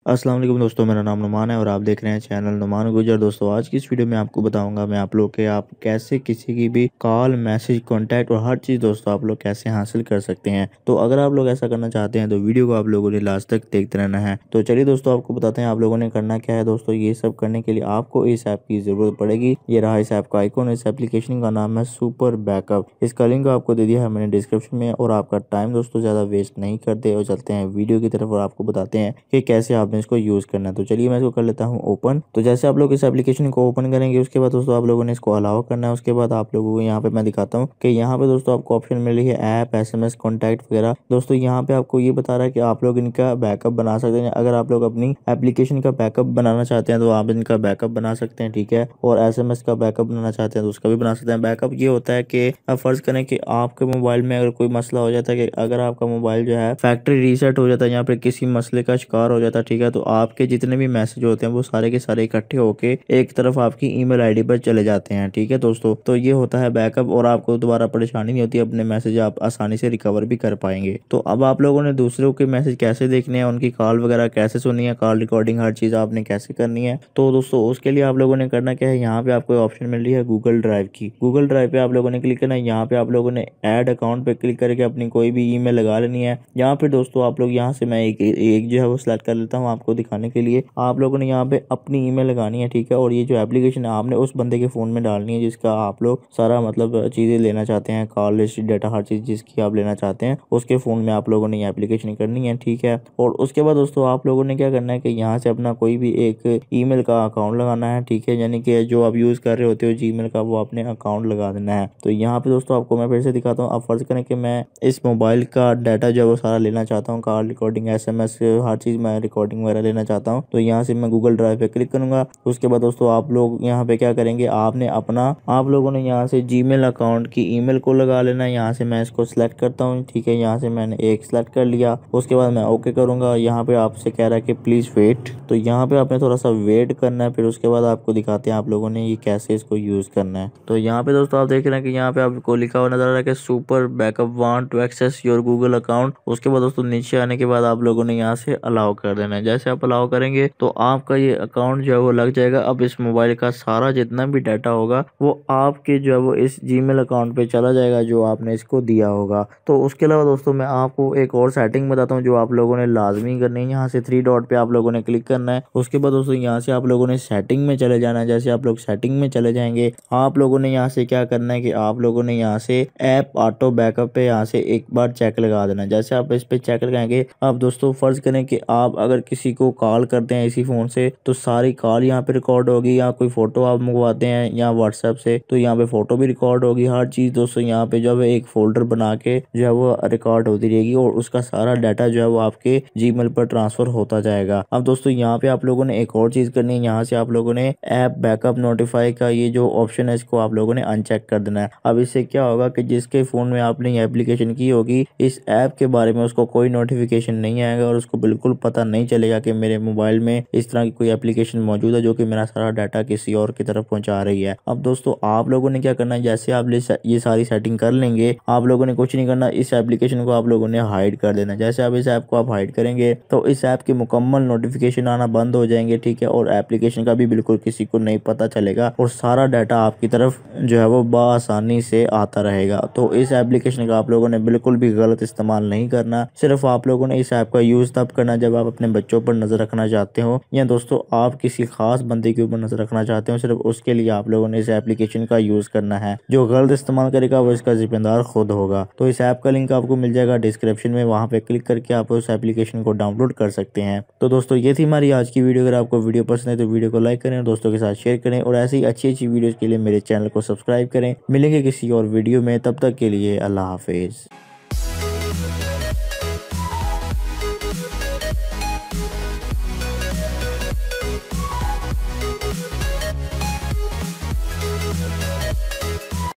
अस्सलाम वालेकुम दोस्तों, मेरा नाम नुमान है और आप देख रहे हैं चैनल नुमान गुजर। दोस्तों आज की इस वीडियो में आपको बताऊंगा मैं आप लोग के आप कैसे किसी की भी कॉल, मैसेज, कॉन्टैक्ट और हर चीज़ दोस्तों आप लोग कैसे हासिल कर सकते हैं। तो अगर आप लोग ऐसा करना चाहते हैं तो वीडियो को आप लोगों ने लास्ट तक देखते रहना है। तो चलिए दोस्तों आपको बताते हैं आप लोगों ने करना क्या है। दोस्तों ये सब करने के लिए आपको इस ऐप की ज़रूरत पड़ेगी। ये रहा इस ऐप का आइकॉन। इस एप्लीकेशन का नाम है सुपर बैकअप। इसका लिंक आपको दे दिया है मैंने डिस्क्रिप्शन में। और आपका टाइम दोस्तों ज़्यादा वेस्ट नहीं करते और चलते हैं वीडियो की तरफ और आपको बताते हैं कि कैसे आपने इसको यूज़ करना है। तो चलिए मैं इसको कर लेता हूँ ओपन। तो जैसे आप लोग इस एप्लीकेशन को ओपन करेंगे उसके बाद दोस्तों आप लोगों ने इसको अलाउ करना है। उसके बाद आप लोगों को यहाँ पे मैं दिखाता हूँ कि यहाँ पे दोस्तों आपको ऑप्शन मिली है ऐप, SMS, कॉन्टैक्ट वगैरह। दोस्तों यहाँ पे आपको ये बता रहा है कि आप लोग इनका बैकअप बना सकते हैं। अगर आप लोग अपनी एप्लीकेशन का बैकअप बनाना चाहते हैं तो आप इनका बैकअप बना सकते हैं, ठीक है। और SMS का बैकअप बनाना चाहते हैं तो उसका भी बना सकते हैं। बैकअप ये होता है कि आप फर्ज करें कि आपके मोबाइल में अगर कोई मसला हो जाता है कि अगर आपका मोबाइल जो है फैक्ट्री रीसेट हो जाता है, यहाँ पे किसी मसले का शिकार हो जाता है, ठीक है, तो आपके जितने भी मैसेज होते हैं वो सारे के सारे इकट्ठे होके एक तरफ आपकी ईमेल आईडी पर चले जाते हैं, ठीक है दोस्तों। तो ये होता है बैकअप और आपको दोबारा परेशानी नहीं होती, अपने मैसेज आप आसानी से रिकवर भी कर पाएंगे। तो अब आप लोगों ने दूसरों के मैसेज कैसे देखने हैं, उनकी कॉल वगैरह कैसे सुननी है, कॉल रिकॉर्डिंग हर चीज़ आपने कैसे करनी है। तो दोस्तों उसके लिए आप लोगों ने करना क्या है, यहाँ पे आपको ऑप्शन मिल रही है गूगल ड्राइव की। गूगल ड्राइव पे आप लोगों ने क्लिक करना है। यहाँ पे आप लोगों ने ऐड अकाउंट पे क्लिक करके अपनी कोई भी ईमेल लगा लेनी है। यहाँ पे दोस्तों आप लोग यहाँ से मैं एक जो है वो सिलेक्ट कर लेता हूँ आपको दिखाने के लिए। आप लोगों ने यहाँ पे अपनी ईमेल लगानी है, ठीक है। और ये जो एप्लीकेशन है आपने उस बंदे के फ़ोन में डालनी है जिसका आप लोग सारा मतलब चीज़ें लेना चाहते हैं, कॉल लिस्ट, डाटा, हर चीज़ जिसकी आप लेना चाहते हैं उसके फ़ोन में आप लोगों ने ये एप्लीकेशन करनी है, ठीक है। और उसके बाद दोस्तों आप लोगों ने क्या करना है कि यहाँ से अपना कोई भी एक ईमेल का अकाउंट लगाना है, ठीक है। यानी कि जो आप यूज़ कर रहे होते हो जीमेल का वो अपने अकाउंट लगा देना है। तो यहाँ पे दोस्तों आपको मैं फिर से दिखाता हूँ। आप फर्ज करें कि मैं इस मोबाइल का डाटा जो है वो सारा लेना चाहता हूँ, कॉल रिकॉर्डिंग, SMS, हर चीज़ मैं रिकॉर्डिंग वगैरह लेना चाहता हूँ। तो यहाँ से मैं गूगल ड्राइव पे क्लिक करूँगा। उसके बाद दोस्तों आप लोग यहाँ पे क्या करेंगे, आप लोगों ने यहाँ से जीमेल अकाउंट की ईमेल को लगा लेना है। यहाँ से मैं इसको सिलेक्ट करता हूँ, ठीक है। यहाँ से मैंने एक सिलेक्ट कर लिया। उसके बाद मैं ओके करूँगा। यहाँ पे आपसे कह रहा है कि प्लीज़ वेट, तो यहाँ पे आपने थोड़ा सा वेट करना है। फिर उसके बाद आपको दिखाते हैं आप लोगों ने ये कैसे इसको यूज़ करना है। तो यहाँ पे दोस्तों आप देख रहे हैं कि यहाँ पे आपको लिखा हुआ नजर आ रहा है कि super backup want to access your Google account. उसके बाद दोस्तों नीचे आने के बाद आप लोगों ने यहाँ से अलाउ कर देना है। जैसे आप अलाउ करेंगे तो आपका ये अकाउंट जो है वो लग जाएगा। अब इस मोबाइल का सारा जितना भी डाटा होगा वो आपके जो है वो इस जीमेल अकाउंट पे चला जाएगा जो आपने इसको दिया होगा। तो उसके अलावा दोस्तों मैं आपको एक और सेटिंग बताता हूँ जो आप लोगों ने लाजमी करनी है। यहाँ से 3 डॉट पे आप लोगों ने क्लिक करना है। उसके बाद दोस्तों यहाँ से आप लोगों ने सेटिंग में चले जाना है। जैसे आप लोग सेटिंग में चले जाएंगे आप लोगों ने यहाँ से क्या करना है कि आप लोगों ने यहाँ से ऐप ऑटो बैकअप पे यहाँ से एक बार चेक लगा देना है। जैसे आप इस पे चेक लगाएंगे, अब दोस्तों फर्ज करें कि आप अगर किसी को कॉल करते हैं इसी फोन से तो सारी कॉल यहाँ पे रिकॉर्ड होगी, या कोई फोटो आप मंगवाते हैं या व्हाट्सएप से तो यहाँ पे फोटो भी रिकॉर्ड होगी। हर चीज दोस्तों यहाँ पे जो है एक फोल्डर बना के जो है वो रिकॉर्ड होती रहेगी और उसका सारा डाटा जो है वो आपके जीमेल पर ट्रांसफर होता जाएगा। अब दोस्तों यहाँ पे आप लोगों ने एक और चीज करनी है। यहाँ से आप लोगों ने ऐप बैकअप नोटिफाई का ये जो ऑप्शन है इसको आप लोगों ने अनचेक कर देना है। अब इससे क्या होगा कि जिसके फोन में आपने ये एप्लीकेशन की होगी इस ऐप के बारे में उसको कोई नोटिफिकेशन नहीं आएगा और उसको बिल्कुल पता नहीं चलेगा कि मेरे मोबाइल में इस तरह की कोई एप्लीकेशन मौजूद है जो कि मेरा सारा डाटा किसी और की तरफ पहुंचा रही है। अब दोस्तों आप लोगों ने क्या करना है, जैसे आप ये सारी सेटिंग कर लेंगे आप लोगों ने कुछ नहीं करना, इस एप्लीकेशन को आप लोगों ने हाइड कर देना। जैसे आप इस ऐप को आप हाइड करेंगे तो इस ऐप के मुकम्मल नोटिफिकेशन आना बंद हो जाएंगे, ठीक है। और एप्लीकेशन का भी बिल्कुल किसी को नहीं पता चलेगा और सारा डाटा आपकी तरफ जो है वो बआसानी से आता रहेगा। तो इस एप्लीकेशन का आप लोगों ने बिल्कुल भी गलत इस्तेमाल नहीं करना। सिर्फ आप लोगों ने इस ऐप का यूज़ तब करना जब आप अपने बच्चों पर नज़र रखना चाहते हो या दोस्तों आप किसी खास बंदे के ऊपर नज़र रखना चाहते हो, सिर्फ उसके लिए आप लोगों ने इस एप्लीकेशन का यूज़ करना है। जो गलत इस्तेमाल करेगा वो इसका जिम्मेदार खुद होगा। तो इस ऐप का लिंक आपको मिल जाएगा डिस्क्रिप्शन में, वहाँ पे क्लिक करके आप उस एप्लीकेशन को डाउनलोड कर सकते हैं। तो दोस्तों ये थी हमारी आज की वीडियो। अगर आपको वीडियो पसंद है तो वीडियो को लाइक करें और दोस्तों के साथ शेयर करें और ऐसी अच्छी अच्छी वीडियोज़ के लिए मेरे चैनल को सब्सक्राइब करें। मिलेंगे किसी और वीडियो में, तब तक के लिए अल्लाह हाफिज़।